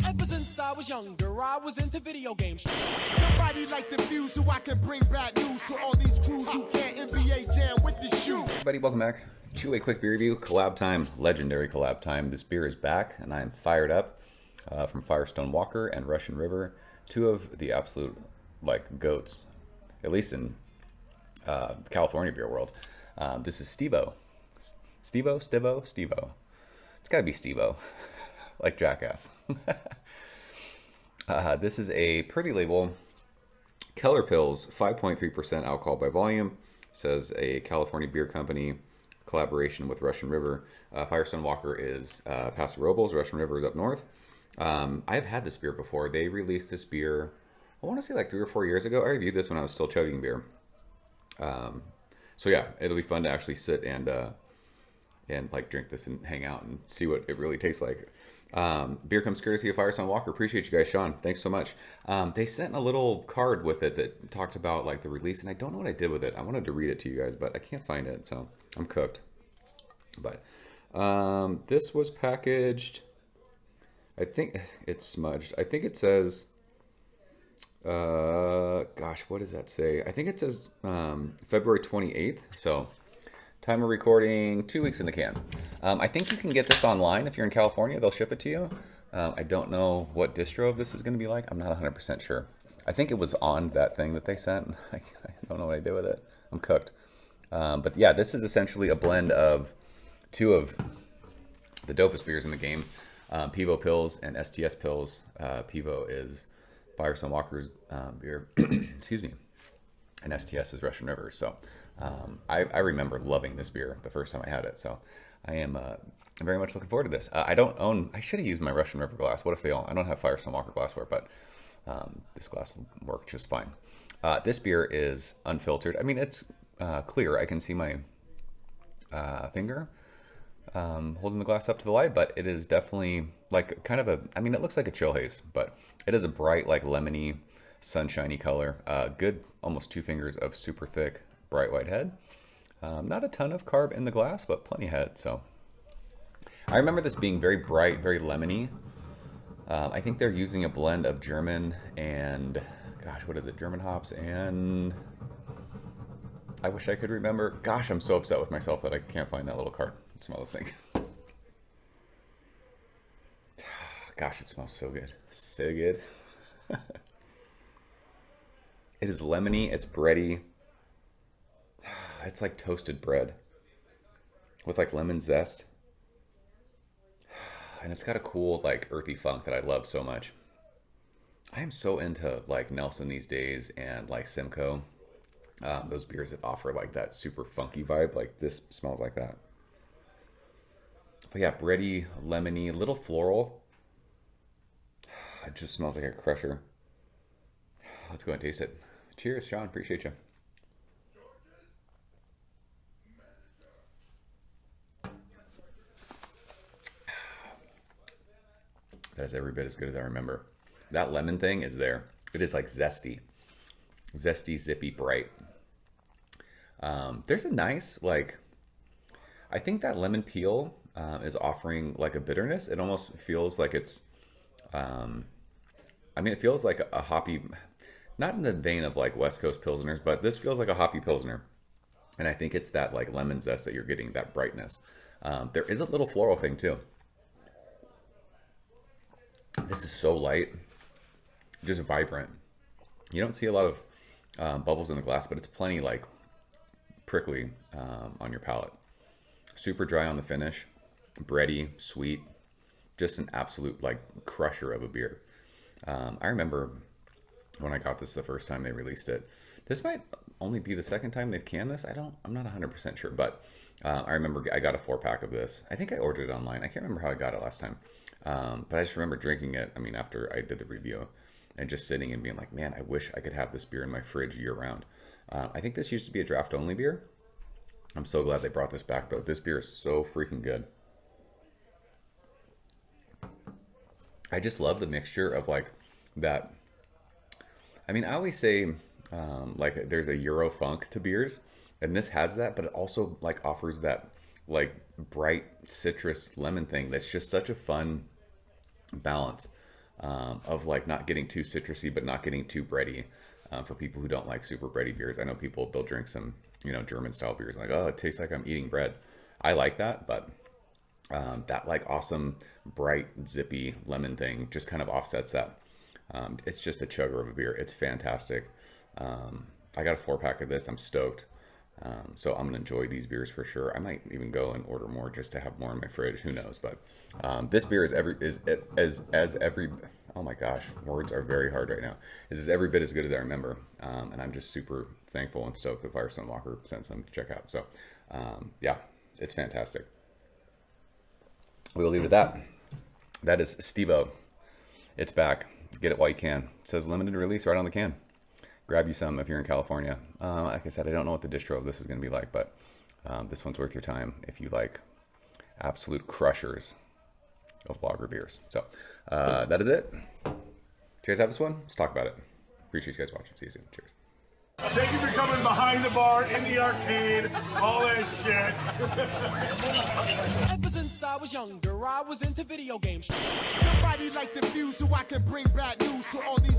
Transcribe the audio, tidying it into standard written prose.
Ever since I was younger, I was into video games. Somebody like the Fuse so I can bring bad news to all these crews who can't NBA jam with the shoe. Everybody, welcome back to a quick beer review. Collab time, legendary collab time. This beer is back, and I'm fired up. From Firestone Walker and Russian River, two of the absolute like goats, at least in the California beer world. This is STiVO. STiVO. It's gotta be STiVO, like Jackass. This is a pretty label. Keller Pills, 5.3% alcohol by volume. Says a California beer company collaboration with Russian River. Firestone Walker is Paso Robles. Russian River is up north. I've had this beer before. They released this beer, I want to say like 3 or 4 years ago. I reviewed this when I was still chugging beer. So yeah, it'll be fun to actually sit and like drink this and hang out and see what it really tastes like. Beer comes courtesy of Firestone Walker. Appreciate you guys, Sean. Thanks so much. They sent a little card with it that talked about like the release, and I don't know what I did with it. I wanted to read it to you guys, but I can't find it, so I'm cooked. But this was packaged, I think it's smudged. I think it says, gosh, what does that say? I think it says February 28th. So time of recording, 2 weeks in the can. I think you can get this online if you're in California. They'll ship it to you. I don't know what distro of this is going to be like. I'm not 100% sure. I think it was on that thing that they sent. I don't know what I did with it. I'm cooked. But yeah, this is essentially a blend of two of the dopest beers in the game. PIVO Pills and STS Pills. PIVO is Firestone Walker's beer, excuse me, and STS is Russian River. So I remember loving this beer the first time I had it. So I am very much looking forward to this. I should have used my Russian River glass. What a fail. I don't have Firestone Walker glassware, but this glass will work just fine. This beer is unfiltered. I mean, it's clear. I can see my finger holding the glass up to the light, but it is definitely like kind of it looks like a chill haze, but it is a bright, like lemony, sunshiny color. Good, almost 2 fingers of super thick, bright white head. Not a ton of carb in the glass, but plenty of head. So I remember this being very bright, very lemony. I think they're using a blend of German and, gosh, what is it? German hops and, I wish I could remember. Gosh, I'm so upset with myself that I can't find that little card. Smell this thing. Gosh, it smells so good. So good. It is lemony. It's bready. It's like toasted bread with like lemon zest. And it's got a cool like earthy funk that I love so much. I am so into like Nelson these days and like Simcoe. Those beers that offer like that super funky vibe. Like this smells like that. But yeah, bready, lemony, a little floral. It just smells like a crusher. Let's go and taste it. Cheers, Sean. Appreciate you. That is every bit as good as I remember. That lemon thing is there. It is like zesty. Zesty, zippy, bright. There's a nice, like, I think that lemon peel is offering like a bitterness. It almost feels like it's, it feels like a hoppy, not in the vein of like West Coast Pilsners, but this feels like a hoppy Pilsner. And I think it's that like lemon zest that you're getting, that brightness. There is a little floral thing too. This is so light, just vibrant. You don't see a lot of bubbles in the glass, but it's plenty like prickly on your palate. Super dry on the finish, bready, sweet, just an absolute like crusher of a beer. I remember when I got this the first time they released it. This might only be the second time they've canned this. I'm not 100% sure, but I remember I got a 4-pack of this. I think I ordered it online. I can't remember how I got it last time. But I just remember drinking it, after I did the review and just sitting and being like, man, I wish I could have this beer in my fridge year round. I think this used to be a draft only beer. I'm so glad they brought this back though. This beer is so freaking good. I just love the mixture of like that. I always say like there's a Euro funk to beers, and this has that, but it also like offers that like bright citrus lemon thing that's just such a fun balance. of like not getting too citrusy, but not getting too bready. For people who don't like super bready beers, I know people, they'll drink some, you know, German style beers like, oh, it tastes like I'm eating bread. I like that, but that like awesome bright zippy lemon thing just kind of offsets that. It's just a chugger of a beer. It's fantastic. I got a 4-pack of this. I'm stoked. So I'm gonna enjoy these beers for sure. I might even go and order more just to have more in my fridge. Who knows? But this beer is every. Oh my gosh, words are very hard right now. This is every bit as good as I remember, and I'm just super thankful and stoked that Firestone Walker sent some to check out. So yeah, it's fantastic. We'll leave it at that. That is STiVO. It's back. Get it while you can. It says limited release right on the can. Grab you some if you're in California. Like I said, I don't know what the distro of this is going to be like, but this one's worth your time if you like absolute crushers of lager beers. So that is it. Do you guys have this one? Let's talk about it. Appreciate you guys watching. See you soon. Cheers. Thank you for coming behind the bar, in the arcade, all that shit. Ever since I was younger, I was into video games. Somebody like the views so I can bring bad news to all these